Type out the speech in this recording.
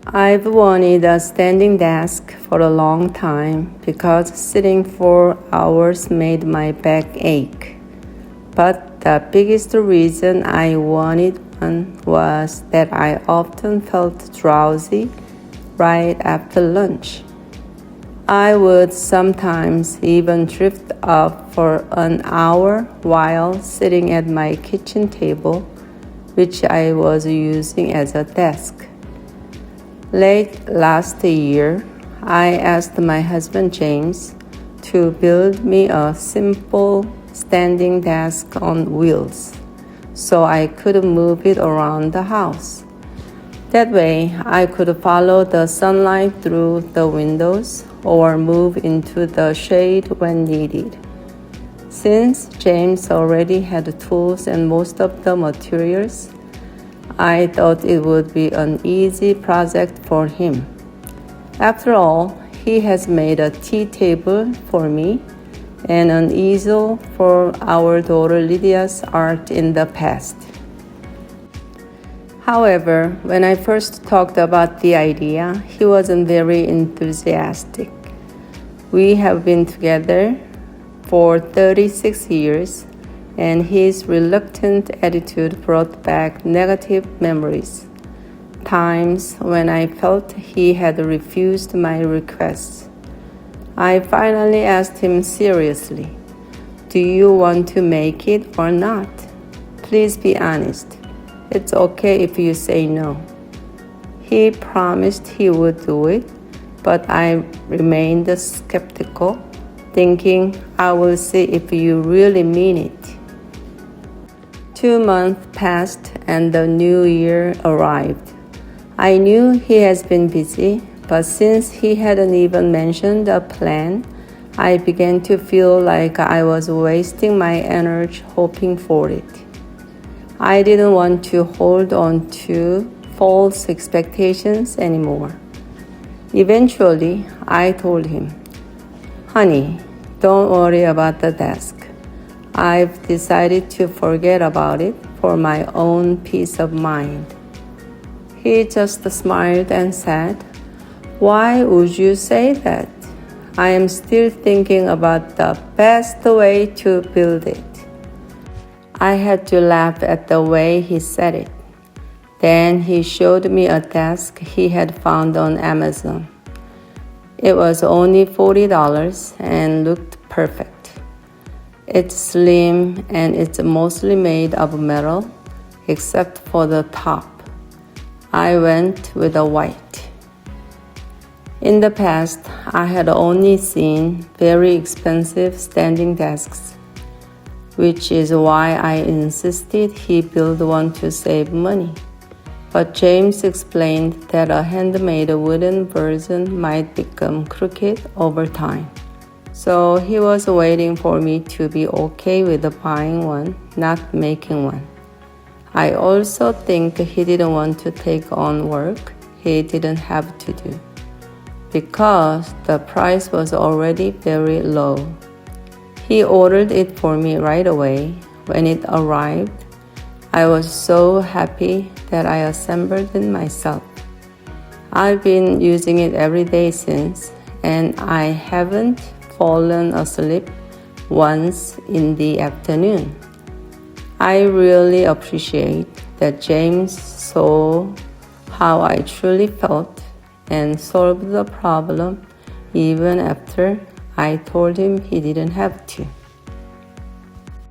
I've wanted a standing desk for a long time because sitting for hours made my back ache. But the biggest reason I wanted one was that I often felt drowsy right after lunch. I would sometimes even drift off for an hour while sitting at my kitchen table, which I was using as a desk. Late last year, I asked my husband James to build me a simple standing desk on wheels so I could move it around the house. That way, I could follow the sunlight through the windows or move into the shade when needed. Since James already had tools and most of the materials, I thought it would be an easy project for him. After all, he has made a tea table for me and an easel for our daughter Lydia's art in the past. However, when I first talked about the idea, he wasn't very enthusiastic. We have been together for 36 years, and his reluctant attitude brought back negative memories. Times when I felt he had refused my requests. I finally asked him seriously, "Do you want to make it or not? Please be honest. It's okay if you say no." He promised he would do it, but I remained skeptical, thinking I will see if you really mean it. 2 months passed and the new year arrived. I knew he has been busy, but since he hadn't even mentioned a plan, I began to feel like I was wasting my energy hoping for it. I didn't want to hold on to false expectations anymore. Eventually, I told him, "Honey, don't worry about the desk. I've decided to forget about it for my own peace of mind." He just smiled and said, "Why would you say that? I am still thinking about the best way to build it." I had to laugh at the way he said it. Then he showed me a desk he had found on Amazon. It was only $40 and looked perfect. It's slim and it's mostly made of metal, except for the top. I went with a white. In the past, I had only seen very expensive standing desks, which is why I insisted he build one to save money. But James explained that a handmade wooden version might become crooked over time. So he was waiting for me to be okay with buying one, not making one. I also think he didn't want to take on work he didn't have to do, because the price was already very low. He ordered it for me right away. When it arrived, I was so happy that I assembled it myself. I've been using it every day since, and I haven't fallen asleep once in the afternoon. I really appreciate that James saw how I truly felt and solved the problem even after I told him he didn't have to.